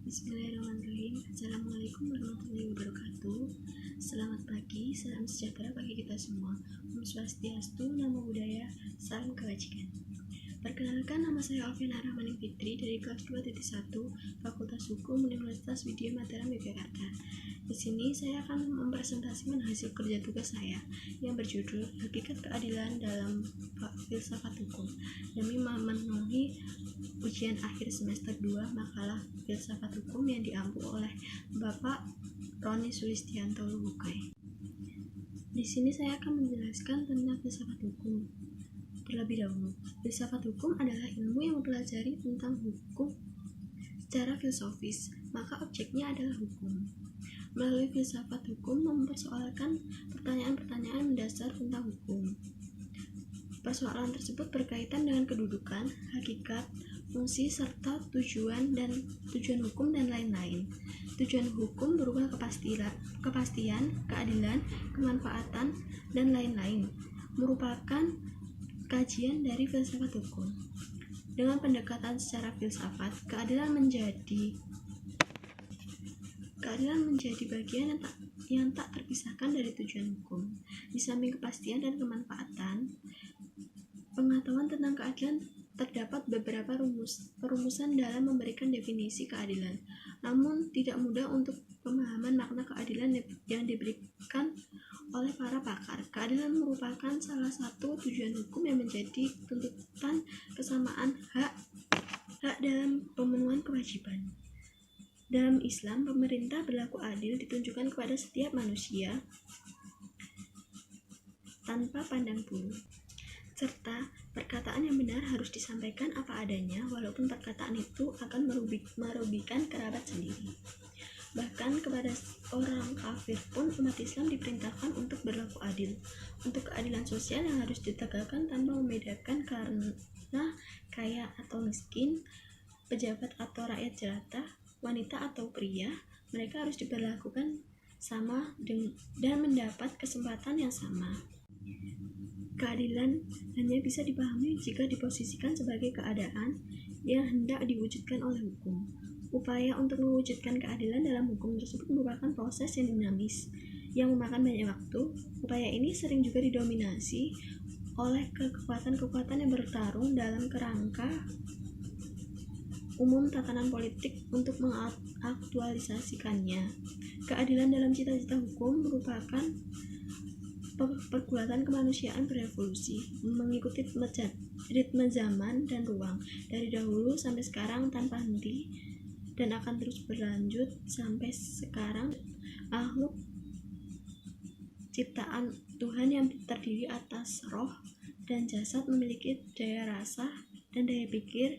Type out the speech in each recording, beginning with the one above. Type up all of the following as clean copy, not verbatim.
Bismillahirrahmanirrahim. Assalamualaikum warahmatullahi wabarakatuh. Selamat pagi, salam sejahtera bagi kita semua. Om Swastiastu, Namo Buddhaya, salam kebajikan. Perkenalkan, nama saya Alfiana Rahmaning Fitri dari kelas 2.1 Fakultas Hukum Universitas Widya Mataram Yogyakarta. Di sini saya akan mempresentasikan hasil kerja tugas saya yang berjudul Hakikat Keadilan dalam Filsafat Hukum demi memenuhi ujian akhir semester 2 makalah Filsafat Hukum yang diampu oleh Bapak Roni Sulistianto Luhukai. Di sini saya akan menjelaskan tentang filsafat hukum. Terlebih dahulu, filsafat hukum adalah ilmu yang mempelajari tentang hukum secara filosofis, maka objeknya adalah hukum. Melalui filsafat hukum mempersoalkan pertanyaan-pertanyaan mendasar tentang hukum. Persoalan tersebut berkaitan dengan kedudukan, hakikat, fungsi, serta tujuan hukum dan lain-lain. Tujuan hukum berupa kepastian, keadilan, kemanfaatan, dan lain-lain, merupakan kajian dari filsafat hukum. Dengan pendekatan secara filsafat, keadilan menjadi bagian yang tak terpisahkan dari tujuan hukum. Di samping kepastian dan kemanfaatan, pengetahuan tentang keadilan terdapat beberapa perumusan dalam memberikan definisi keadilan. Namun, tidak mudah untuk pemahaman makna keadilan yang diberikan oleh para pakar. Keadilan merupakan salah satu tujuan hukum yang menjadi tuntutan kesamaan hak dalam pemenuhan kewajiban. Dalam Islam, pemerintah berlaku adil ditunjukkan kepada setiap manusia tanpa pandang bulu, serta perkataan yang benar harus disampaikan apa adanya, walaupun perkataan itu akan merugikan kerabat sendiri. Bahkan kepada orang kafir pun umat Islam diperintahkan untuk berlaku adil. Untuk keadilan sosial yang harus ditegakkan tanpa membedakan karena kaya atau miskin, pejabat atau rakyat jelata, wanita atau pria, mereka harus diperlakukan sama dan mendapat kesempatan yang sama. Keadilan hanya bisa dipahami jika diposisikan sebagai keadaan yang hendak diwujudkan oleh hukum. Upaya untuk mewujudkan keadilan dalam hukum tersebut merupakan proses yang dinamis, yang memakan banyak waktu. Upaya ini sering juga didominasi oleh kekuatan-kekuatan yang bertarung dalam kerangka umum tatanan politik untuk mengaktualisasikannya. Keadilan dalam cita-cita hukum merupakan pergulatan kemanusiaan berevolusi, mengikuti ritme zaman dan ruang, dari dahulu sampai sekarang tanpa henti, dan akan terus berlanjut sampai sekarang. Makhluk ciptaan Tuhan yang terdiri atas roh dan jasad memiliki daya rasa dan daya pikir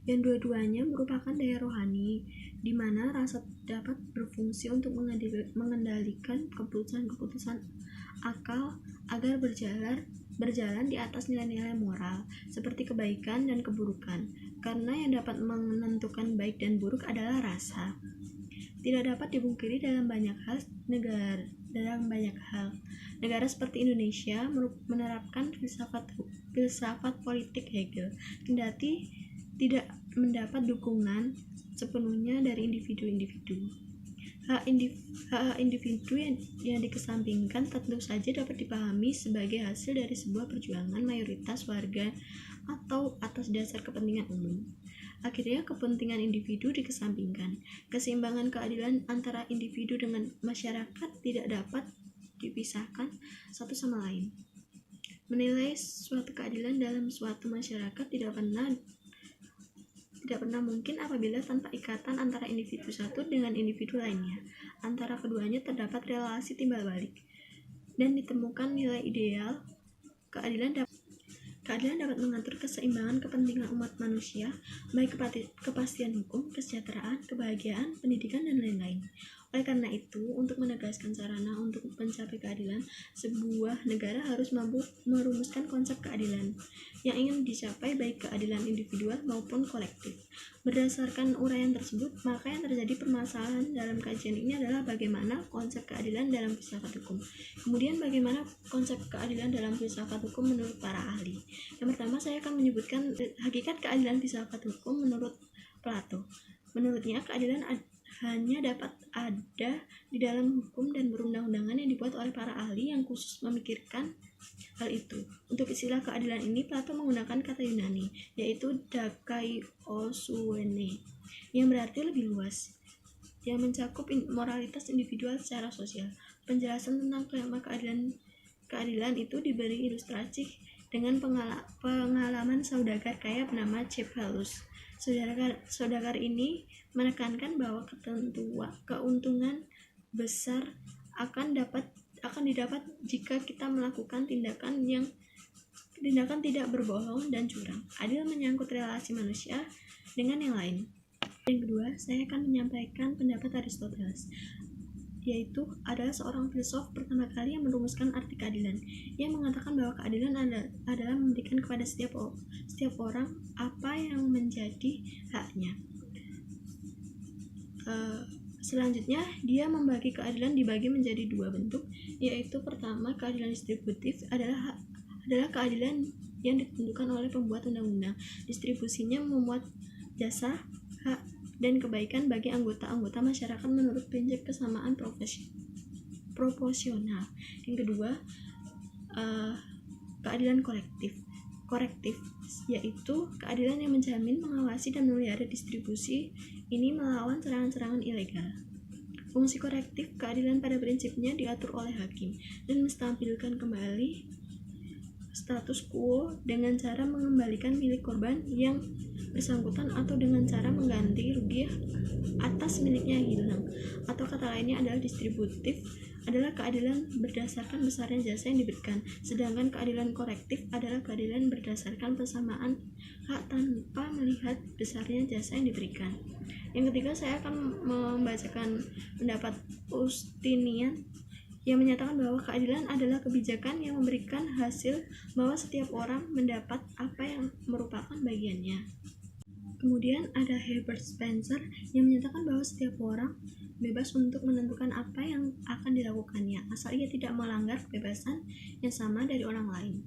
yang dua-duanya merupakan daya rohani, di mana rasa dapat berfungsi untuk mengendalikan keputusan-keputusan akal agar berjalan di atas nilai-nilai moral seperti kebaikan dan keburukan, karena yang dapat menentukan baik dan buruk adalah rasa. Tidak dapat dipungkiri dalam banyak hal negara seperti Indonesia menerapkan filsafat politik Hegel, kendati tidak mendapat dukungan sepenuhnya dari individu-individu. Hak individu yang dikesampingkan tentu saja dapat dipahami sebagai hasil dari sebuah perjuangan mayoritas warga atau atas dasar kepentingan umum. Akhirnya kepentingan individu dikesampingkan. Keseimbangan keadilan antara individu dengan masyarakat tidak dapat dipisahkan satu sama lain. Menilai suatu keadilan dalam suatu masyarakat tidak pernah mungkin apabila tanpa ikatan antara individu satu dengan individu lainnya. Antara keduanya terdapat relasi timbal balik dan ditemukan nilai ideal. Keadilan dapat mengatur keseimbangan kepentingan umat manusia, baik kepastian hukum, kesejahteraan, kebahagiaan, pendidikan, dan lain-lain. Oleh karena itu, untuk menegaskan sarana untuk mencapai keadilan, sebuah negara harus mampu merumuskan konsep keadilan yang ingin dicapai, baik keadilan individual maupun kolektif. Berdasarkan uraian tersebut, maka yang terjadi permasalahan dalam kajian ini adalah bagaimana konsep keadilan dalam filsafat hukum. Kemudian bagaimana konsep keadilan dalam filsafat hukum menurut para ahli. Yang pertama, saya akan menyebutkan hakikat keadilan filsafat hukum menurut Plato. Menurutnya, keadilan hanya dapat ada di dalam hukum dan perundang-undangan yang dibuat oleh para ahli yang khusus memikirkan hal itu. Untuk istilah keadilan ini, Plato menggunakan kata Yunani, yaitu dakaiosuene, yang berarti lebih luas, yang mencakup moralitas individual secara sosial. Penjelasan tentang keadilan itu diberi ilustrasi dengan pengalaman saudagar kaya bernama Cephalus. Saudagar ini menekankan bahwa keuntungan besar akan didapat jika kita melakukan tindakan tidak berbohong dan curang, adil menyangkut relasi manusia dengan yang lain. Yang kedua, saya akan menyampaikan pendapat Aristoteles, yaitu adalah seorang filsuf pertama kali yang merumuskan arti keadilan. Ia mengatakan bahwa keadilan adalah memberikan kepada setiap orang apa yang menjadi haknya. Selanjutnya, dia membagi keadilan dibagi menjadi dua bentuk, yaitu pertama, keadilan distributif adalah keadilan yang ditentukan oleh pembuat undang-undang. Distribusinya memuat jasa, hak, dan kebaikan bagi anggota-anggota masyarakat menurut prinsip kesamaan proporsional. Yang kedua, keadilan korektif, yaitu keadilan yang menjamin, mengawasi, dan memelihara distribusi ini melawan serangan-serangan ilegal. Fungsi korektif keadilan pada prinsipnya diatur oleh hakim dan menstabilkan kembali status quo dengan cara mengembalikan milik korban yang bersangkutan atau dengan cara mengganti rugi atas miliknya yang hilang. Atau kata lainnya adalah distributif adalah keadilan berdasarkan besarnya jasa yang diberikan, sedangkan keadilan korektif adalah keadilan berdasarkan persamaan hak tanpa melihat besarnya jasa yang diberikan. Yang ketiga, saya akan membacakan pendapat Justinian yang menyatakan bahwa keadilan adalah kebijakan yang memberikan hasil bahwa setiap orang mendapat apa yang merupakan bagiannya. Kemudian ada Herbert Spencer yang menyatakan bahwa setiap orang bebas untuk menentukan apa yang akan dilakukannya, asal ia tidak melanggar kebebasan yang sama dari orang lain.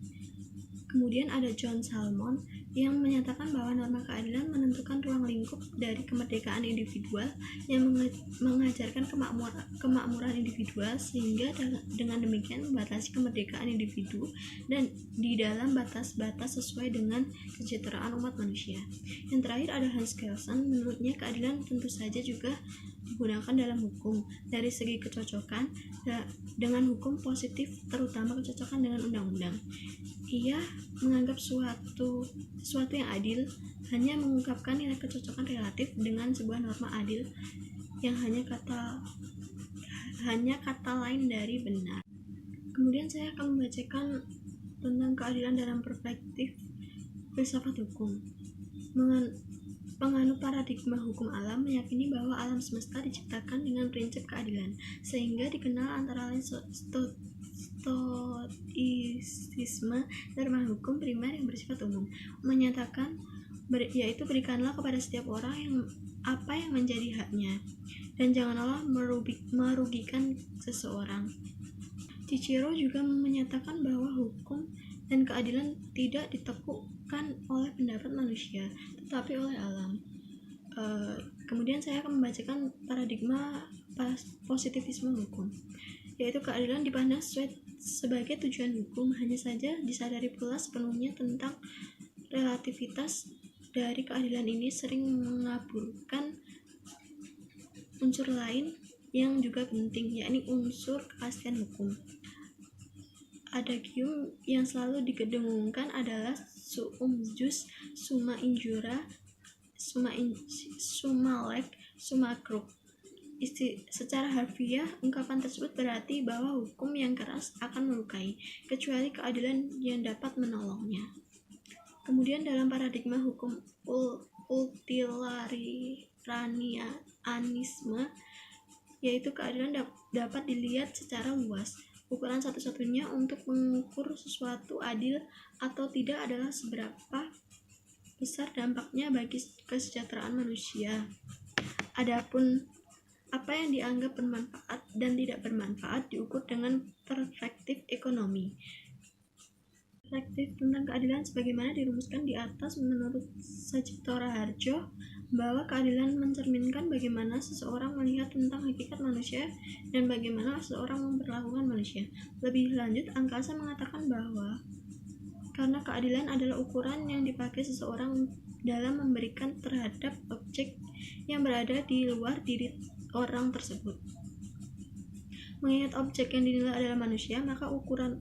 Kemudian ada John Salmon yang menyatakan bahwa norma keadilan menentukan ruang lingkup dari kemerdekaan individual yang mengajarkan kemakmuran individual, sehingga dengan demikian membatasi kemerdekaan individu dan di dalam batas-batas sesuai dengan kesejahteraan umat manusia. Yang terakhir ada Hans Kelsen. Menurutnya keadilan tentu saja juga digunakan dalam hukum dari segi kecocokan dengan hukum positif, terutama kecocokan dengan undang-undang. Ia menganggap sesuatu yang adil hanya mengungkapkan nilai kecocokan relatif dengan sebuah norma adil yang hanya kata lain dari benar. Kemudian saya akan membacakan tentang keadilan dalam perspektif filsafat hukum. Penganut paradigma hukum alam meyakini bahwa alam semesta diciptakan dengan prinsip keadilan, sehingga dikenal antara lain Stoicisme, dharma hukum primer yang bersifat umum, menyatakan yaitu berikanlah kepada setiap orang apa yang menjadi haknya, dan janganlah merugikan seseorang. Cicero juga menyatakan bahwa hukum dan keadilan tidak ditentukan oleh pendapat manusia, tetapi oleh alam. Kemudian saya akan membacakan paradigma positivisme hukum, yaitu keadilan dipandang sebagai tujuan hukum, hanya saja disadari pula sepenuhnya tentang relativitas dari keadilan ini sering mengaburkan unsur lain yang juga penting, yakni unsur kepastian hukum. Adagium yang selalu didengungkan adalah suum jus, summa injura, summa lex, summa crux. Secara harfiah, ungkapan tersebut berarti bahwa hukum yang keras akan melukai, kecuali keadilan yang dapat menolongnya. Kemudian dalam paradigma hukum utilitarianisme, yaitu keadilan dapat dilihat secara luas. Ukuran satu-satunya untuk mengukur sesuatu adil atau tidak adalah seberapa besar dampaknya bagi kesejahteraan manusia. Adapun apa yang dianggap bermanfaat dan tidak bermanfaat diukur dengan perspektif ekonomi. Perspektif tentang keadilan sebagaimana dirumuskan di atas menurut Sajipto Raharjo bahwa keadilan mencerminkan bagaimana seseorang melihat tentang hakikat manusia dan bagaimana seseorang memperlakukan manusia. Lebih lanjut, angkasa mengatakan bahwa karena keadilan adalah ukuran yang dipakai seseorang dalam memberikan terhadap objek yang berada di luar diri orang tersebut. Mengingat objek yang dinilai adalah manusia, maka ukuran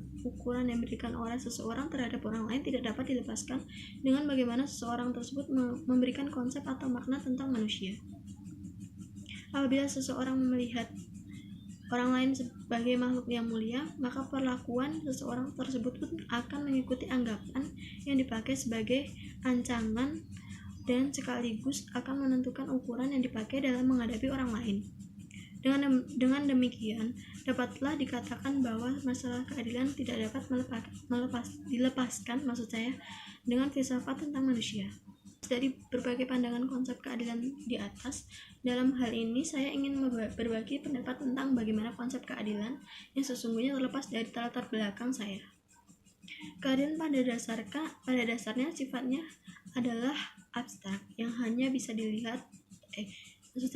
yang diberikan oleh seseorang terhadap orang lain tidak dapat dilepaskan dengan bagaimana seseorang tersebut memberikan konsep atau makna tentang manusia. Apabila seseorang melihat orang lain sebagai makhluk yang mulia, maka perlakuan seseorang tersebut pun akan mengikuti anggapan yang dipakai sebagai ancaman dan sekaligus akan menentukan ukuran yang dipakai dalam menghadapi orang lain. Dengan demikian, dapatlah dikatakan bahwa masalah keadilan tidak dapat dilepaskan dengan filsafat tentang manusia. Dari berbagai pandangan konsep keadilan di atas, dalam hal ini saya ingin berbagi pendapat tentang bagaimana konsep keadilan yang sesungguhnya terlepas dari latar belakang saya. Keadilan pada dasarnya sifatnya adalah abstrak yang hanya bisa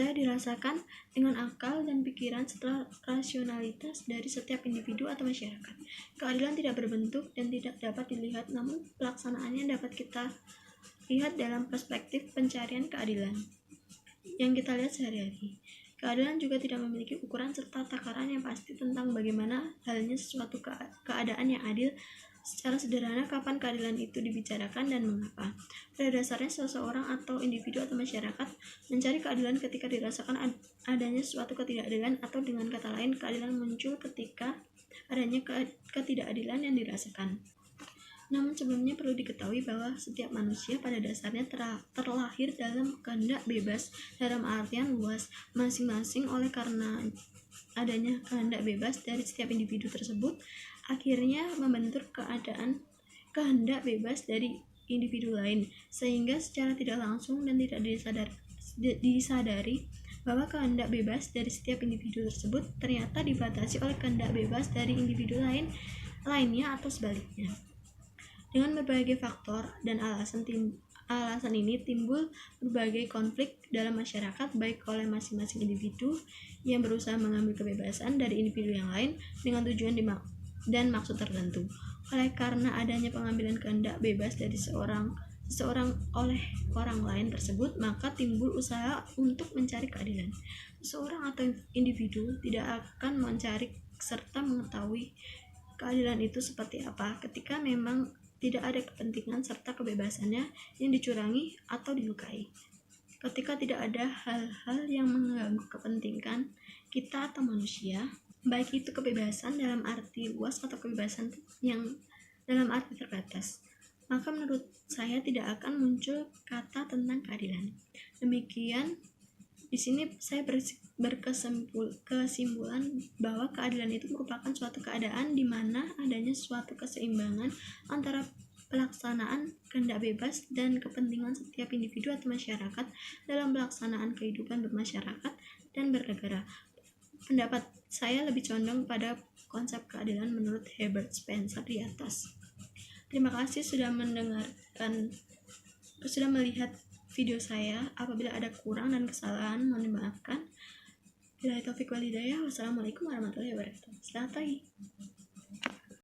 dirasakan dengan akal dan pikiran setelah rasionalitas dari setiap individu atau masyarakat. Keadilan tidak berbentuk dan tidak dapat dilihat, namun pelaksanaannya dapat kita lihat dalam perspektif pencarian keadilan yang kita lihat sehari-hari. Keadilan juga tidak memiliki ukuran serta takaran yang pasti tentang bagaimana halnya sesuatu keadaan yang adil. Secara sederhana, kapan keadilan itu dibicarakan dan mengapa? Pada dasarnya, seseorang atau individu atau masyarakat mencari keadilan ketika dirasakan adanya suatu ketidakadilan, atau dengan kata lain, keadilan muncul ketika adanya ketidakadilan yang dirasakan. Namun sebelumnya perlu diketahui bahwa setiap manusia pada dasarnya terlahir dalam kehendak bebas dalam artian luas masing-masing. Oleh karena adanya kehendak bebas dari setiap individu tersebut, akhirnya membentuk kehendak bebas dari individu lain, sehingga secara tidak langsung dan tidak disadari bahwa kehendak bebas dari setiap individu tersebut ternyata dibatasi oleh kehendak bebas dari individu lainnya atau sebaliknya. Dengan berbagai faktor dan alasan ini timbul berbagai konflik dalam masyarakat, baik oleh masing-masing individu yang berusaha mengambil kebebasan dari individu yang lain dengan tujuan dan maksud tertentu. Oleh karena adanya pengambilan kehendak bebas dari seseorang oleh orang lain tersebut, maka timbul usaha untuk mencari keadilan. Seseorang atau individu tidak akan mencari serta mengetahui keadilan itu seperti apa ketika memang tidak ada kepentingan serta kebebasannya yang dicurangi atau dilukai. Ketika tidak ada hal-hal yang mengganggu kepentingan kita atau manusia, baik itu kebebasan dalam arti luas atau kebebasan yang dalam arti terbatas, maka menurut saya tidak akan muncul kata tentang keadilan. Demikian, di sini saya berkesimpulan bahwa keadilan itu merupakan suatu keadaan di mana adanya suatu keseimbangan antara pelaksanaan kehendak bebas dan kepentingan setiap individu atau masyarakat dalam pelaksanaan kehidupan bermasyarakat dan bernegara. Pendapat saya lebih condong pada konsep keadilan menurut Herbert Spencer di atas. Terima kasih sudah melihat video saya. Apabila ada kurang dan kesalahan, mohon dimaafkan. Billahi taufiq wal hidayah. Wassalamualaikum warahmatullahi wabarakatuh. Selamat pagi.